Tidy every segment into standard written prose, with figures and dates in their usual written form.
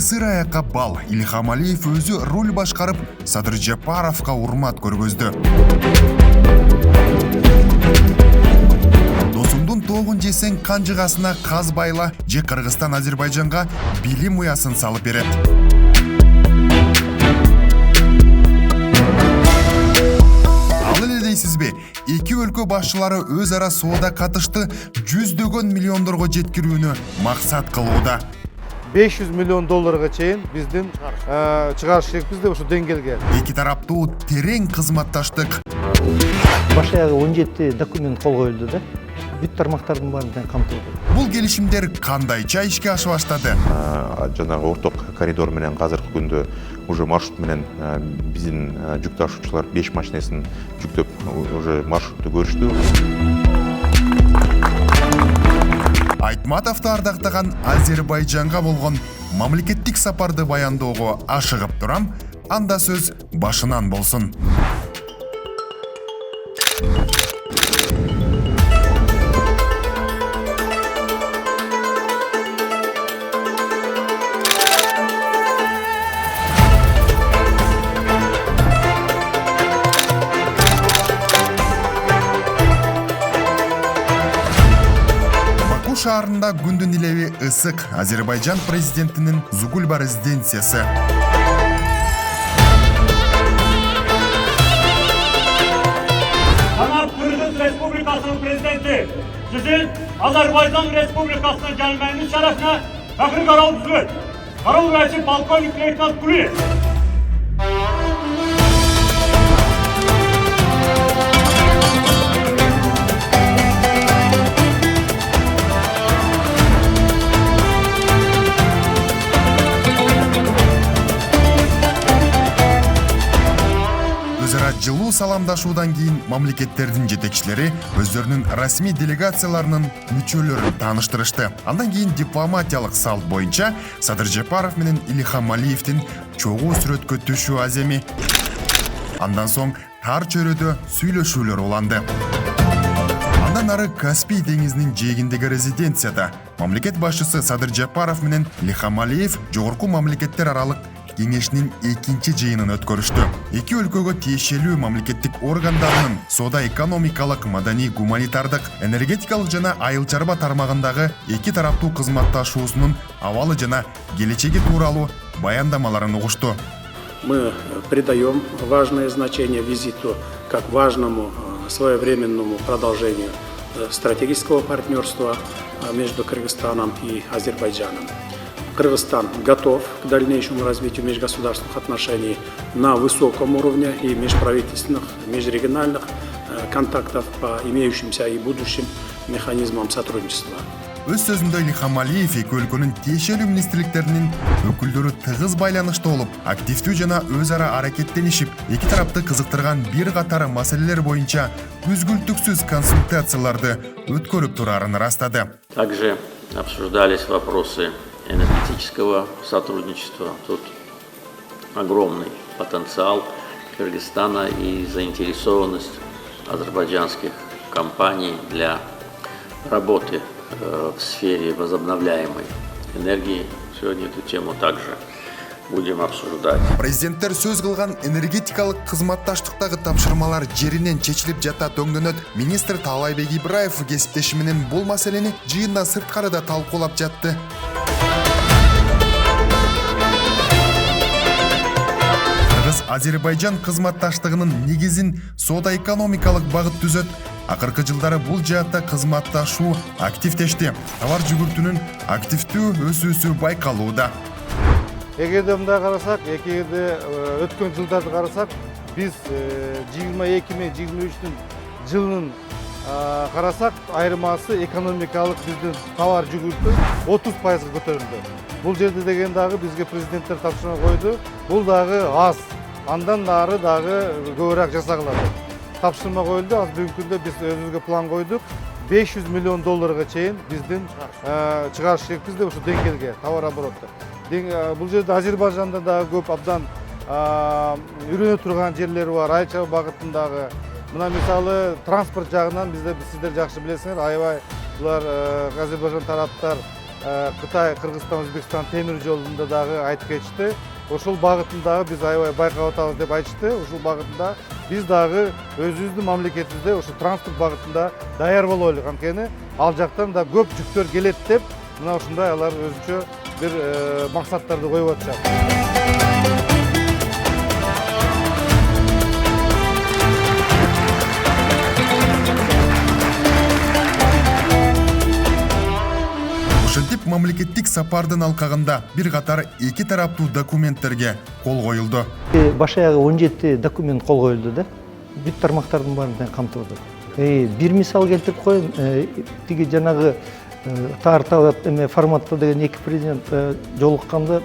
ысыр аяққа бал. Ильхам Алиев өзі руль башқарып, Садыр Жапаровқа урмат көргөздү. Досумдун тоғын жесең қанжығасына қаз байла, же Кыргызстан Азербайжанға билим уясын салып берет. Дейсізбе, эки өлкө башчылары өз ара соода катышты 100 миллиондорго жеткирүүнү максат кылууда. 500 миллион долларга чейин биздин чыгарыш керекпиз деп ушу деңгээлге. Эки тараптуу терең кызматташтык. Баш аягы 17 документ кол коюлду да. Бүт тармактардын баарын камтылды. Бул келишимдер кандайча ишке аша баштады? Жанагы орток коридор менен азыркы күндө уже маршрут менен биздин жүк ташуучулар 5 машинесин жүктөп уже маршрутты көрүштү. Айтматовду ардактаган Азербайжанга болгон мамлекеттик сапарды баяндоого ашыгып турам, анда сөз башынан болсун. Шаарында күндүн илеби ысык. Азербайжан президентинин Зугулба резиденциясы. Ана Кыргыз Республикасынын президенти сиздин Азербайжан Республикасына келмеңиз шарafına фахыр карау түзөт. Карау рәиси полковник лейтенант Кулиев. Жылуу саламдашуудан кийин мамлекеттердин жетекчилери өздөрүнүн расмий делегацияларынын мүчөлөрүн тааныштырышты. Андан кийин дипломатиялык салт боюнча Садыр Жапаров менен Ильхам Алиевдин чогуу сүрөткө түшүү аземи. Андан соң тар чөйрөдө сүйлөшүүлөр уланды. Андан ары Каспий деңизинин жээгиндеги резиденцияда мамлекет башчысы Садыр Жапаров менен Ильхам Алиев жогорку мамлекеттер аралык кеңешинин экинчи жыйынын өткөрүштү. Эки өлкөгө тиешелүү мамлекеттик органдарынын соода экономикалык, маданий, гуманитардык, энергетикалык жана айыл чарба тармагындагы эки тараптуу кызматташуусунун абалы жана келечеги тууралуу баяндамаларын угушту. Мы придаем важное значение визиту как важному своевременному продолжению стратегического партнерства между Кыргызстаном и Азербайджаном. Кыргызстан готов к дальнейшему развитию межгосударственных отношений на высоком уровне и межправительственных, межрегиональных контактов по имеющимся и будущим механизмам сотрудничества. Өз сөзүндө Ильхам Алиев эки өлкөнүн тиешелүү министрликтеринин өкүлдөрү тыгыз байланышта болуп, активдүү жана өз ара аракеттенишип, эки тарапты кызыктырган бир катар маселелер боюнча үзгүлтүксүз консультацияларды өткөрүп турарын растады. Также обсуждались вопросы энергетического сотрудничества. Тут огромный потенциал Кыргызстана и заинтересованность азербайджанских компаний для работы в сфере возобновляемой энергии. Сегодня эту тему также будем обсуждать. Президенттер сөз кылган энергетикалык кызматташтыктагы тапшырмалар жеринен чечилип жатат өңдөнөт. Министр Таалайбек Ибраев кесиптеши менен бул маселени жыйында сырткарыда талкуулап жатты. Азербайжан кызматташтыгынын негизин соода экономикалык багыт түзөт. Акыркы жылдары бул жаатта кызматташуу активдешти. Товар жүгүртүүнүн активдүү өсүүсү байкалууда. Эгерде мындай карасак, өткөн жылдарды карасак, биз 22-23 жылынын карасак, айырмасы экономикалык биздин товар жүгүртүү 30% көтөрүлдү. Бул жерде деген дагы бизге президенттер тапшырма койду. Бул дагы аз. Андан нары дагы көбүрөөк жасалат. Тапшырма коюлду. Az бүгүнкү күндө биз өзүбүзгө план койдук. 500 миллион долларга чейин биздин чыгарыш керекпиз деп ушу деңгээлге товар обороту. Бул жерде Азербайжанда дагы көп абдан үйрөнө турган жерлери бар. Айыл чарба багытындагы. Мына мисалы транспорт жагынан сиздер жакшы билесиңер, аябай булар Азербайжан тараптар Кытай, Кыргызстан, Өзбекстан темир жолунда дагы айтып кетишти. Ошол багытын дагы биз аябай байкап атабыз деп айтышты. Ошол багытында биз дагы өзүбүздүн мамлекетибизде ошо транспорт багытында даяр боло элек, анткени ал жактан да көп жүктөр келет деп мына ушундай алар өзүнчө бир максаттарды коюп атышат. Ошентип мамлекеттик сапардын алкагында бир катар эки тараптуу документтерге кол коюлду. Баш аягы 17 документ кол коюлду да. Бүт тармактардын баарын камтып атат. Бир мисал келтирип коеюн, тиги жанагы тарталап эме форматта деген эки президент жолукканда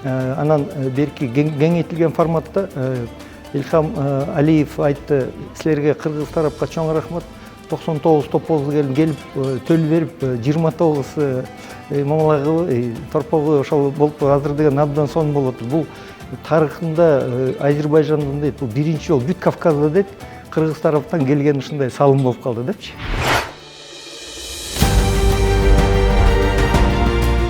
анан берки кеңейтилген форматта Илхам Алиев айтты, силерге кыргыз тарапка чоң рахмат. 99 топозду келип төл берип 29 мамлагы торпогу ошол болуп азыр деген абдан сонун болот. Бул тарыхында Азербайжандын дейт, бул биринчи жолу бүт Кавказда дейт, кыргыз тараптан келген ушундай салым болуп калды депчи.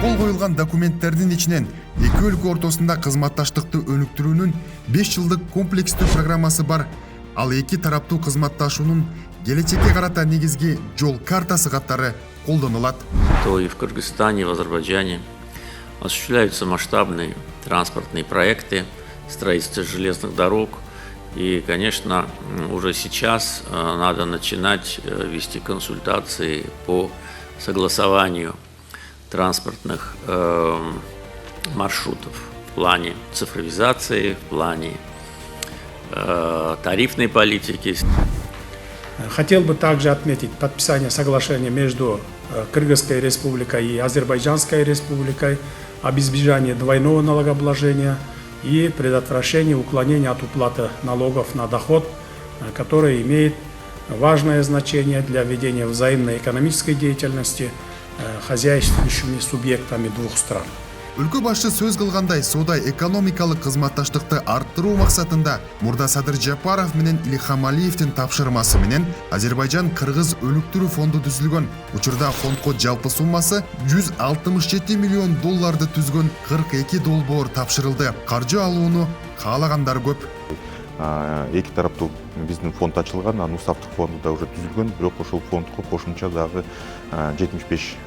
Кол коюлган документтердин ичинен эки өлкө ортосунда кызматташтыкты өнүктүрүүнүн 5 жылдык комплекстүү программасы бар. Ал эки тараптуу кызматташуунун келечекке карата негизги жол картасы катары колдонулат. То и в Кыргызстане, и в Азербайджане осуществляются масштабные транспортные проекты, строительство железных дорог. И, конечно, уже сейчас надо начинать вести консультации по согласованию транспортных маршрутов в плане цифровизации, в плане тарифной политики. Хотел бы также отметить подписание соглашения между Кыргызской республикой и Азербайджанской республикой об избежании двойного налогообложения и предотвращении уклонения от уплаты налогов на доход, которое имеет важное значение для ведения взаимной экономической деятельности хозяйствующими субъектами двух стран. Өлкө башы сөз кылгандай, соода-экономикалык кызматташтыкты арттыруу максатында мурда Садыр Жапаров менен Илхам Алиевдин тапшырмасы менен Азербайжан-Кыргыз өнүктүрүү фонду түзүлгөн. Учурда фондко жалпы суммасы 167 миллион долларды түзгөн 42 долбоор тапшырылды. Каржы алууну каалагандар көп. Эки тараптуу биздин фонд ачылган, анын уставдык фонду да уже түзүлгөн, бирок ошол фондко кошумча дагы 75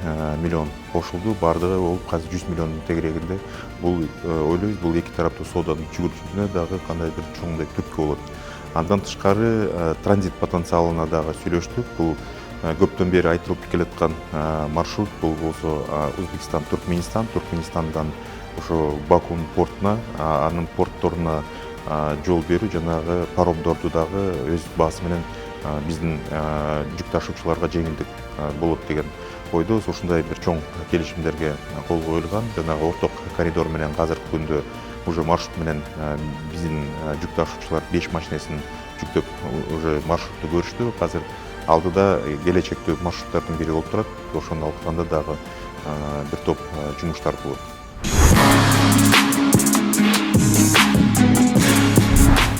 миллион кошулду. Бардыгы болуп азыр 100 миллион тегерегинде. Бул ойлойбуз, бул эки тараптуу соодонун жүгүрүшүнө дагы кандай бир чоңдой түрткү болот. Андан тышкары транзит потенциалына дагы сүйлөштүк. Бул көптөн бери айтылып келаткан маршрут, бул болсо Өзбекстан, Туркменистандан ошо Бакунун портуна, анын портторуна жол берүү, жанагы паромдорду дагы өз баасы менен биздин жүк ташуучуларга жеңилдик болот деген ойдобуз. Ушундай бир чоң келишимдерге кол коюлган. Жанагы орток коридор менен азыркы күндө уже маршрут менен биздин жүк ташуучулар 5 машинесин жүктөп уже маршрутты көрүштү. Азыр алдыда келечектүү маршруттардын бири болуп турат. Ошону алганда дагы бир топ жумуштар болот.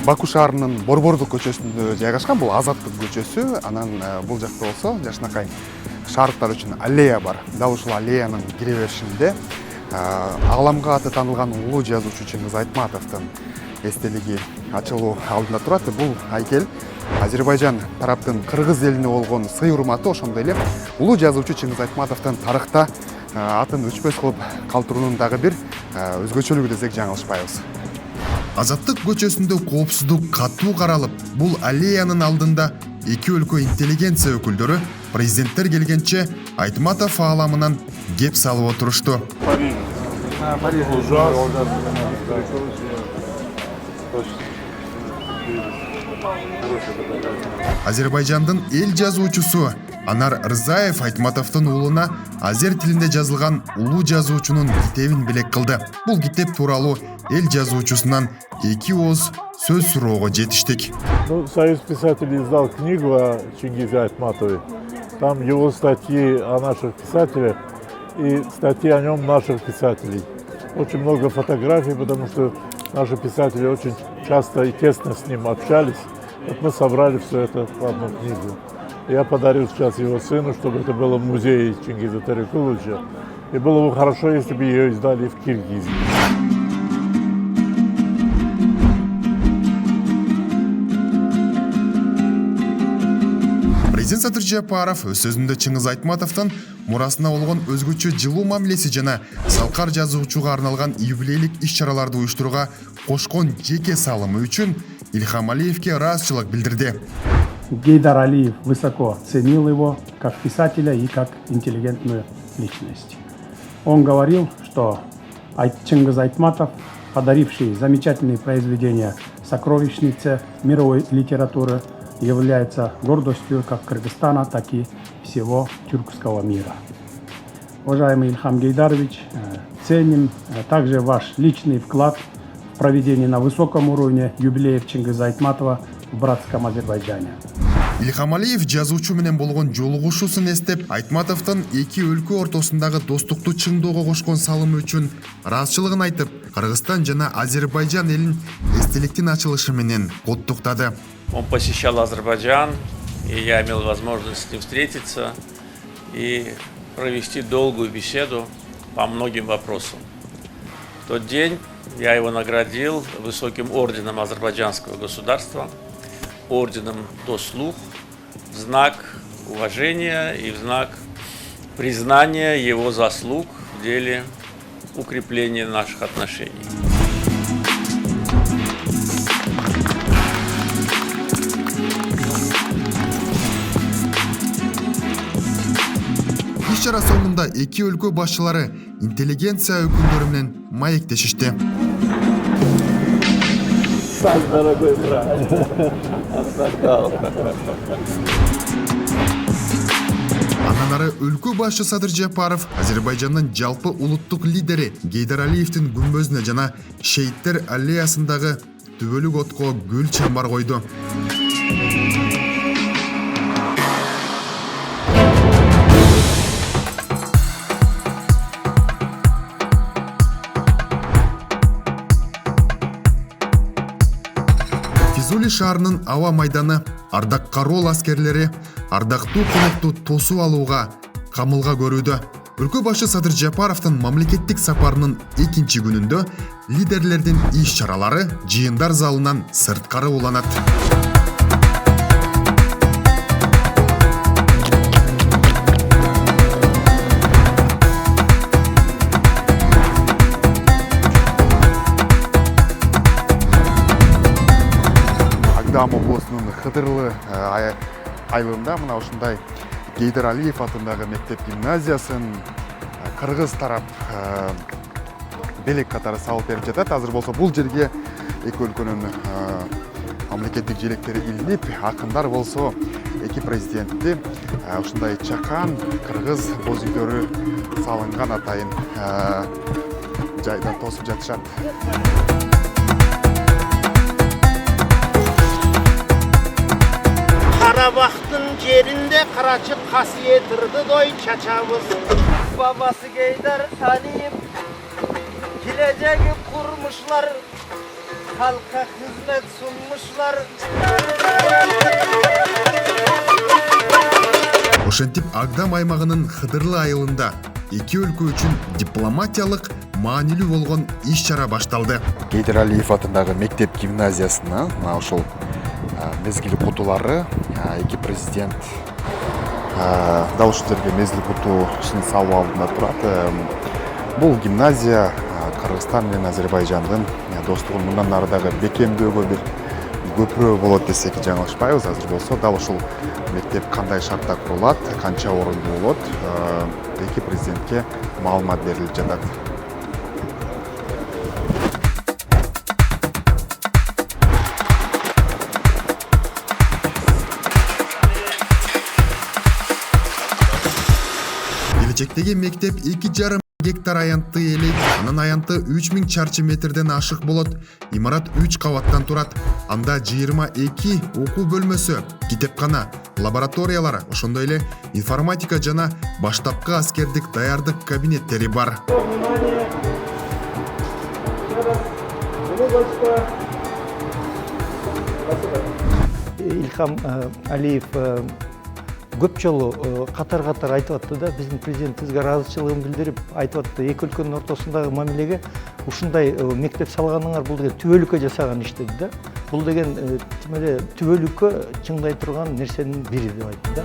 Баку шаарынын Борбордук көчөсүндө жайгашкан, бул Азаттык көчөсү. Анан бул жакта болсо жакшынакай шаардыктар үчүн аллея бар. Дал ушул аллеянын кире беришинде ааламга аты таанылган улуу жазуучу Чыңгыз Айтматовдун эстелиги ачылуу алдында турат. Бул айкел Азербайжан тараптын Кыргыз элине болгон сый урматы, ошондой эле улуу жазуучу Чыңгыз Айтматовдун тарыхта атын өчпөс кылып калтыруунун дагы бир өзгөчөлүгү десек жаңылышпайбыз. Азаттык көчөсүндө коопсуздук катуу каралып, бул аллеянын алдында эки өлкө интеллигенция өкүлдөрү президенттер келгенче Айтматов ааламынан кеп салып отурушту. Азербайжандын эл жазуучусу Анар Рзаев Айтматовдун уулуна азер тилинде жазылган улуу жазуучунун китебин белек кылды. Бул китеп тууралуу эл жазуучусунан эки ооз сөз суроого жетиштик. Союз писателей издал книгу о Чингизе Айтматове. Там его статьи о наших писателях и статьи о нем наших писателей. Очень много фотографий, потому что наши писатели очень часто и тесно с ним общались. Вот мы собрали все это в одну книгу. Я подарил сейчас его сыну, чтобы это было в музее Чингиза Тарикуловича. И было бы хорошо, если бы ее издали в Киргизии. Президент Садыр Жапаров өз сөзүндө Чыңгыз Айтматовдун мурасына болгон өзгөчө жылуу мамилеси жана салкар жазуучуга арналган юбилейлик иш-чараларды уюштурууга кошкон жеке салымы үчүн Ильхам Алиевке ыраазычылык билдирди. Гейдар Алиев высоко ценил его как писателя и как интеллигентную личность. Он говорил, что Чингиз Айтматов, подаривший замечательные произведения сокровищницы мировой литературы, является гордостью как Кыргызстана, так и всего тюркского мира. Уважаемый Ильхам Гейдарович, ценим также ваш личный вклад в проведение на высоком уровне юбилеев Чингиза Айтматова в братском Азербайджане. Ильхам Алиев жазуучу менен болгон жолугушуусун эстеп, Айтматовдун эки өлкө ортосундагы достукту чыңдоого кошкон салымы үчүн ыраазычылыгын айтып, Кыргызстан жана Азербайджан элин эстеликтин ачылышы менен куттуктады. Он посещал Азербайджан, и я имел возможность с ним встретиться и провести долгую беседу по многим вопросам. В тот день я его наградил высоким орденом азербайджанского государства, орденом Дослух, в знак уважения и в знак признания его заслуг в деле укрепления наших отношений. Иш-чара соңунда эки өлкө башчылары интеллигенция өкүлдөрү менен маектешишти. Дорогой брат. Андан ары өлкө башчы Садыр Жапаров Азербайжандын жалпы улуттук лидери Гейдар Алиевдин күмбөзүнө жана Шейиттер аллеясындагы түбөлүк отко гүл чамбар койду. Физули шаарынын аба майданы ардак кароол аскерлери ардактуу конокту тосуп алууга камылга көрүүдө. Өлкө башы Садыр Жапаровдун мамлекеттик сапарынын экинчи күнүндө лидерлердин иш-чаралары жыйындар залынан сырткары уланат. Агдам облусунун Хыдырлы айылында мына ушундай Гейдар Алиев атындагы мектеп гимназиясын кыргыз тарап белек катары салып берип жатат. Азыр болсо бул жерге эки өлкөнүн мамлекеттик желектери илинип, акындар болсо эки президентти ушундай чакан кыргыз боз үйлөрү салынган атайын жайда тосуп жатышат. Karabağ'ın yerinde Karaçık kasiyettirdi doy çaçamız. Babası Geydar Aliyev geleceği kurmuşlar. Halka hizmet sunmuşlar. Ошентип Агдам аймагынын Хыдырлы айылында эки өлкө үчүн дипломатиялык маанилүү болгон иш-чара башталды. Гейдар Алиев атындагы мектеп гимназиясына мына ушул мезгил кутулары эки президент дал ушул жерге мезгил кутуусун салуу алдында турат. Бул гимназия Кыргызстан менен Азербайжандын достугун мындан ары дагы бекемдөөгө бир көпүрө болот десек жаңылышпайбыз. Азыр болсо дал ушул мектеп кандай шартта курулат, канча орунду болот, эки президентке маалымат берилип жатат. Келечектеги мектеп 2,5 гектар аянтты ээлейт. Анын аянты 3000 чарчы метрден ашык болот. Имарат 3 кабаттан турат. Анда 22 окуу бөлмөсү, китепкана, лабораториялар, ошондой эле информатика жана баштапкы аскердик даярдык кабинеттери бар. Ильхам Алиев көп жолу катар айтып атты да, биздин президентибизге ыраазычылыгын билдирип айтып атты, эки өлкөнүн ортосундагы мамилеге ушундай мектеп салганыңар бул деген түбөлүккө жасаган иш деди да. Бул деген тим эле түбөлүккө чыңдай турган нерсенин бири деп айтты да.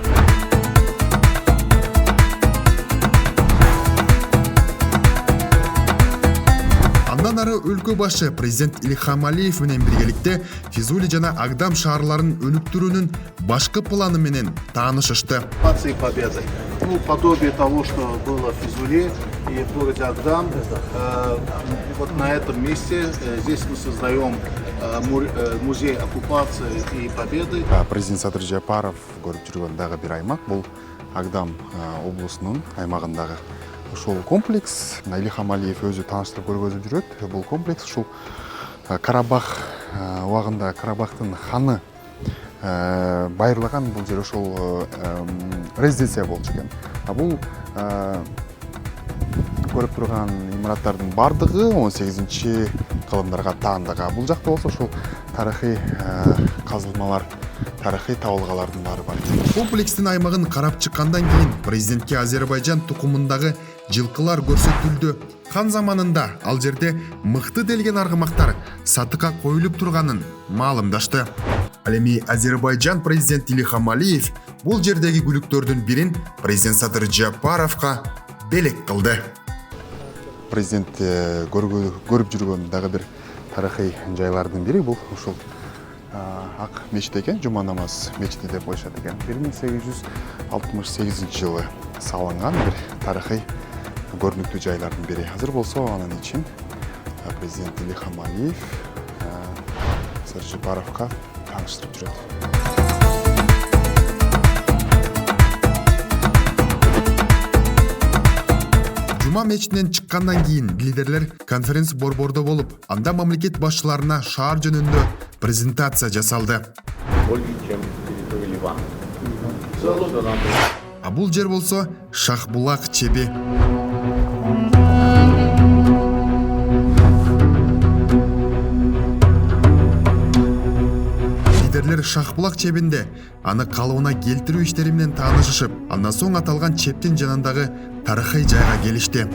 Андан ары өлкө башы президент Ильхам Алиев менен биргеликте Физули жана Агдам шаарларын өнүктүрүүнүн башкы планы менен таанышышты. Акции Победы. Ну, подобие того, что было в Физуле и в городе Агдам. Вот на этом месте здесь мы создаем музей оккупации и победы. Президент Садыр Жапаров көрүп жүргөн дагы бир аймак бул Агдам облусунун аймагындагы ушул комплекс. Ильхам Алиев өзү тааныштырып көргөзүп жүрөт. Бул комплекс ушул Карабах убагында Карабахтын ханы байырлаган бул жер ошол резиденция болчу экен. Бул көрүп турган имараттардын бардыгы 18-кылымдарга таандык. Бул жакта болсо ушул тарыхый казылмалар, тарыхый табылгалардын баары бар. Комплекстин аймагын карап чыккандан кийин президентке Азербайжан тукумундагы жылкылар көрсөтүлдү. Хан заманында ал жерде мыкты делген аргымактар сатыкка коюлуп турганын маалымдашты. Ал эми Азербайжан президенти Ильхам Алиев бул жердеги күлүктөрдүн бирин президент Садыр Жапаровго белек кылды. Президент көрүп жүргөн дагы бир тарыхый жайлардын бири бул ушул Ак мечит экен, Жума намаз мечити деп коюшат экен. 1868 жылы салынган бир тарыхый көрүнүктүү жайлардын бири. Азыр болсо анын ичин президент Ильхам Алиев Садыр Жапаровго тааныштырып жүрөт. Жума мечитинен чыккандан кийин лидерлер конференц борбордо болуп, анда мамлекет башчыларына шаар жөнүндө презентация жасалды. А бул жер болсо Шахбулак чеби. Лидерлер Шахбулак чебинде аны калыбына келтирүү иштери менен таанышышып, андан соң аталган чептин жанындагы тарыхый жайга келишти.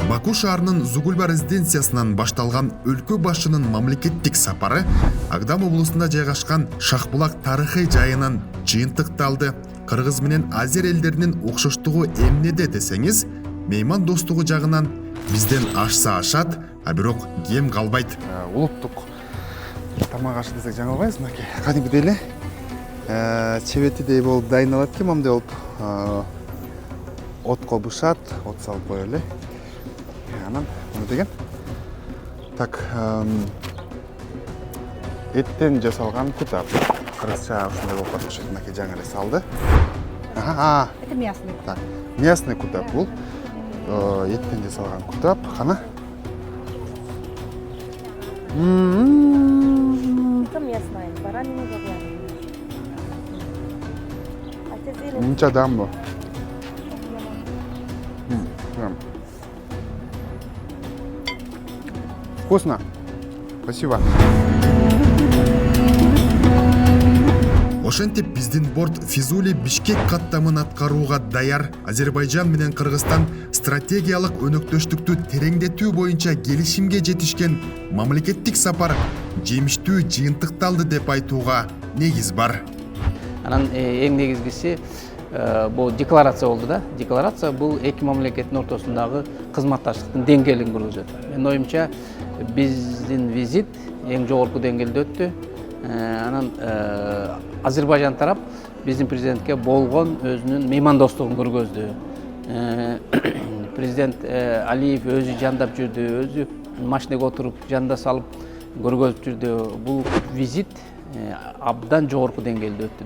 Баку шаарынын Зугулба резиденциясынан башталган өлкө башчынын мамлекеттик сапары Агдам облусунда жайгашкан Шахбулак тарыхый жайынан жыйынтыкталды. Кыргыз менен азер элдеринин окшоштугу эмнеде десеңиз, мейман достугу жагынан бизден ашса ашат, а бирок кем калбайт. Улуттук тамак ашы десек жаңылбайбыз, мынакей. Кадимки эле чебетидей болуп дайындалат экен, мындай болуп отко бышат, от салып коелу эле. Анан муну деген так эттен жасалган кутап. Кыргызча ушундай болуп калышы, мынакей жаңы эле салды. Это мясный. Так, мясный кутап бул. Эттен жасалган кутап. Кана? Это мясная, баранина говядина. Мунча дамбо. Вкусно. Спасибо. Ошентип биздин борт Физули Бишкек каттамын аткарууга даяр. Азербайжан менен Кыргызстан стратегиялык өнөктөштүктү тереңдетүү боюнча келишимге жетишкен мамлекеттик сапар жемиштүү жыйынтыкталды деп айтууга негиз бар. Анан эң негизгиси бул декларация болду да. Декларация бул эки мамлекеттин ортосундагы кызматташтыктын деңгээлин көрсөтөт. Менин оюмча биздин визит эң жогорку деңгээлде өттү. Анан Азербайжан тарап биздин президентке болгон өзүнүн меймандостугун көргөздү. Президент Алиев өзү жандап жүрдү, өзү машинеге отуруп жанда салып көргөзүп жүрдү. Бул визит абдан жогорку деңгээлде өттү.